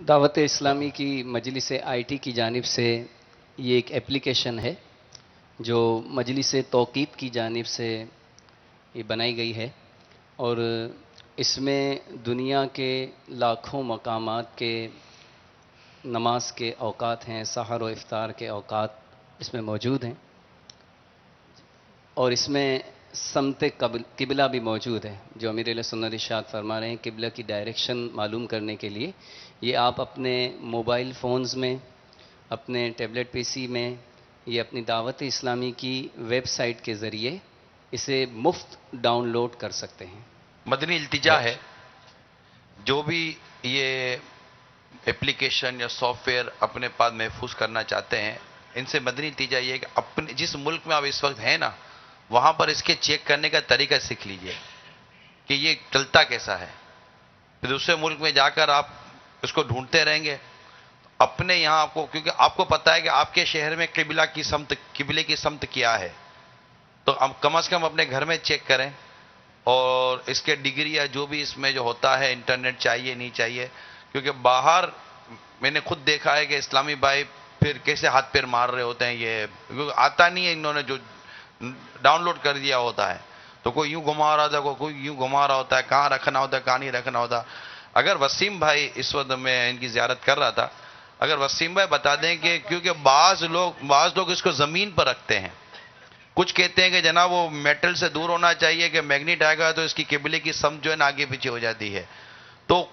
دعوت اسلامی کی مجلس آئی ٹی کی جانب سے یہ ایک ایپلیکیشن ہے جو مجلس توقیت کی جانب سے یہ بنائی گئی ہے، اور اس میں دنیا کے لاکھوں مقامات کے نماز کے اوقات ہیں، سحر و افطار کے اوقات اس میں موجود ہیں، اور اس میں سمت قبلہ بھی موجود ہے، جو امیر علیہ سنت ارشاد فرما رہے ہیں قبلہ کی ڈائریکشن معلوم کرنے کے لیے یہ آپ اپنے موبائل فونز میں، اپنے ٹیبلٹ پی سی میں، یہ اپنی دعوت اسلامی کی ویب سائٹ کے ذریعے اسے مفت ڈاؤن لوڈ کر سکتے ہیں۔ مدنی التجا ہے، جو بھی یہ ایپلیکیشن یا سافٹ ویئر اپنے پاس محفوظ کرنا چاہتے ہیں، ان سے مدنی التجا یہ ہے کہ اپنے جس ملک میں آپ اس وقت ہیں نا، وہاں پر اس کے چیک کرنے کا طریقہ سیکھ لیجئے کہ یہ چلتا کیسا ہے۔ پھر دوسرے ملک میں جا کر آپ اس کو ڈھونڈتے رہیں گے، اپنے یہاں آپ کو، کیونکہ آپ کو پتا ہے کہ آپ کے شہر میں قبلے کی سمت کیا ہے، تو کم از کم اپنے گھر میں چیک کریں، اور اس کے ڈگری یا جو بھی اس میں جو ہوتا ہے، انٹرنیٹ چاہیے نہیں چاہیے، کیونکہ باہر میں نے خود دیکھا ہے کہ اسلامی بھائی پھر کیسے ہاتھ پیر مار رہے ہوتے ہیں، یہ کیونکہ آتا نہیں ہے، انہوں نے جو ڈاؤن لوڈ کر دیا ہوتا ہے، تو کوئی یوں گھما رہا تھا، کوئی یوں گھما رہا ہوتا ہے، کہاں رکھنا ہوتا ہے کہاں نہیں رکھنا ہوتا۔ اگر وسیم بھائی اس وقت میں ان کی زیارت کر رہا تھا، اگر وسیم بھائی بتا دیں کہ کیونکہ بعض لوگ اس کو زمین پر رکھتے ہیں، کچھ کہتے ہیں کہ جناب وہ میٹل سے دور ہونا چاہیے کہ میگنیٹ آئے گا تو اس کی قبلے کی سمت جو ہے نا آگے پیچھے ہو جاتی ہے، تو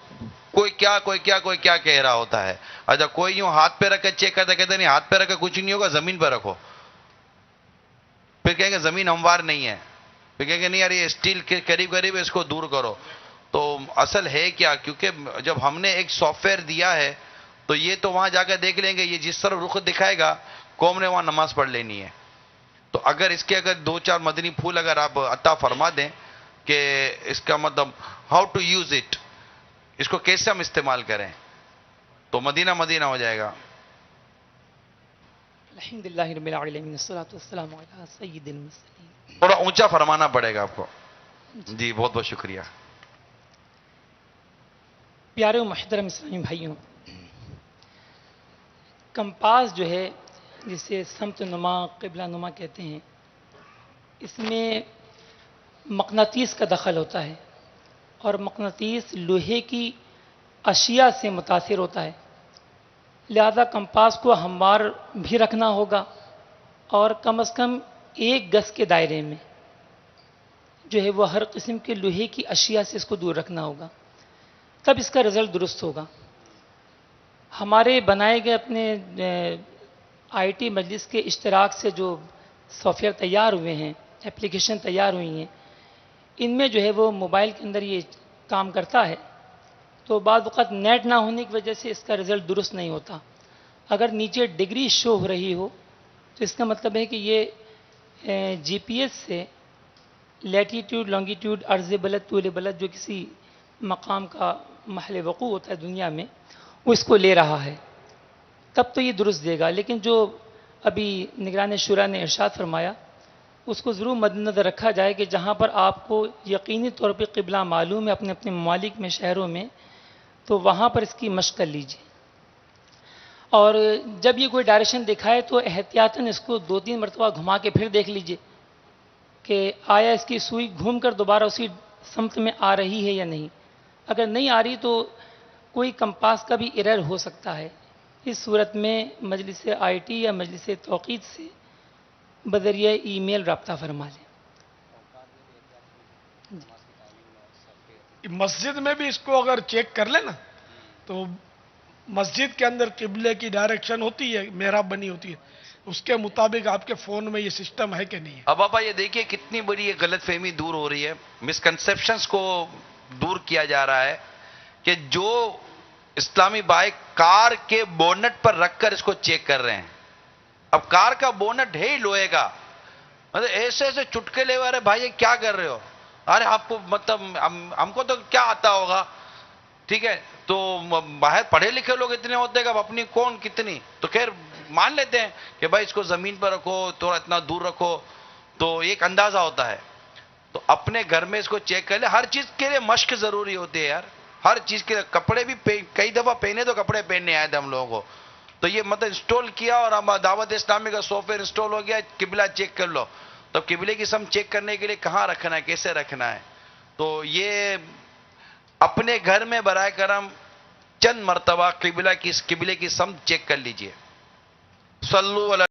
کوئی کیا کہہ رہا ہوتا ہے۔ اچھا، کوئی یوں ہاتھ پہ رکھ کے چیک کرتا، کہتے نہیں ہاتھ پہ رکھ کے کچھ نہیں ہوگا، زمین پہ رکھو، پھر کہیں گے زمین ہموار نہیں ہے، پھر کہیں گے نہیں یار یہ اسٹیل کے قریب قریب ہے، اس کو دور کرو۔ تو اصل ہے کیا، کیونکہ جب ہم نے ایک سافٹ ویئر دیا ہے تو یہ تو وہاں جا کے دیکھ لیں گے، یہ جس طرح رخ دکھائے گا قوم نے وہاں نماز پڑھ لینی ہے۔ تو اگر اس کے دو چار مدنی پھول اگر آپ عطا فرما دیں کہ اس کا مطلب ہاؤ ٹو یوز اٹ، اس کو کیسے ہم استعمال کریں، تو مدینہ مدینہ ہو جائے گا۔ الحمدللہ رب العالمین والصلاة والسلام علی سید المرسلین۔ تھوڑا اونچا فرمانا پڑے گا آپ کو۔ جی بہت بہت شکریہ۔ پیارے و محترم اسلامی بھائیوں، کمپاس جو ہے جسے سمت نما قبلہ نما کہتے ہیں، اس میں مقناطیس کا دخل ہوتا ہے، اور مقناطیس لوہے کی اشیاء سے متاثر ہوتا ہے، لہذا کمپاس کو ہموار بھی رکھنا ہوگا، اور کم از کم 1 گز کے دائرے میں جو ہے وہ ہر قسم کے لوہے کی اشیاء سے اس کو دور رکھنا ہوگا، تب اس کا رزلٹ درست ہوگا۔ ہمارے بنائے گئے اپنے آئی ٹی مجلس کے اشتراک سے جو سافٹ ویئر تیار ہوئے ہیں، ایپلیکیشن تیار ہوئی ہیں، ان میں جو ہے وہ موبائل کے اندر یہ کام کرتا ہے، تو بعض اوقات نیٹ نہ ہونے کی وجہ سے اس کا رزلٹ درست نہیں ہوتا۔ اگر نیچے ڈگری شو ہو رہی ہو تو اس کا مطلب ہے کہ یہ جی پی ایس سے لیٹیٹیوڈ لانگیٹیوڈ عرض بلد طول بلد جو کسی مقام کا محل وقوع ہوتا ہے دنیا میں، وہ اس کو لے رہا ہے، تب تو یہ درست دے گا۔ لیکن جو ابھی نگران شورا نے ارشاد فرمایا، اس کو ضرور مد نظر رکھا جائے کہ جہاں پر آپ کو یقینی طور پہ قبلہ معلوم ہے اپنے اپنے ممالک میں، شہروں میں، تو وہاں پر اس کی مشق کر لیجیے، اور جب یہ کوئی ڈائریکشن دکھائے تو احتیاطاً اس کو 2-3 مرتبہ گھما کے پھر دیکھ لیجیے کہ آیا اس کی سوئی گھوم کر دوبارہ اسی سمت میں آ رہی ہے یا نہیں۔ اگر نہیں آ رہی تو کوئی کمپاس کا بھی ایرر ہو سکتا ہے۔ اس صورت میں مجلس آئی ٹی یا مجلس توقیت سے بذریعہ ای میل رابطہ فرما لیں۔ مسجد میں بھی اس کو اگر چیک کر لیں نا، تو مسجد کے اندر قبلے کی ڈائریکشن ہوتی ہے، محراب بنی ہوتی ہے، اس کے مطابق آپ کے فون میں یہ سسٹم ہے کہ نہیں ہے۔ اب آپا یہ دیکھیے کتنی بڑی یہ غلط فہمی دور ہو رہی ہے، مسکنسیپشنز کو دور کیا جا رہا ہے کہ جو اسلامی بھائی کار کے بونٹ پر رکھ کر اس کو چیک کر رہے ہیں۔ اب کار کا بونٹ ہے ہی لوہے کا، مطلب ایسے ایسے چٹکے لے رہے بھائی یہ کیا کر رہے ہو، ارے آپ کو مطلب ہم کو تو کیا آتا ہوگا، ٹھیک ہے، تو باہر پڑھے لکھے لوگ اتنے ہوتے ہیں کہ اب اپنی کون کتنی، تو خیر مان لیتے ہیں کہ بھائی اس کو زمین پر رکھو، تھوڑا اتنا دور رکھو، تو ایک اندازہ ہوتا ہے۔ تو اپنے گھر میں اس کو چیک کر لے، ہر چیز کے لیے مشق ضروری ہوتی ہے یار۔ ہر چیز کے کپڑے بھی کئی دفعہ پہنے تو کپڑے پہننے آئے تھے ہم لوگوں کو. تو یہ مطلب انسٹال کیا اور ہم دعوت اسلامی کا سافٹ ویئر انسٹال ہو گیا, قبلہ چیک کر لو. تو قبلے کی سمت چیک کرنے کے لیے کہاں رکھنا ہے, کیسے رکھنا ہے. تو یہ اپنے گھر میں برائے کرم چند مرتبہ قبلے کی سمت چیک کر لیجئے. صلو علی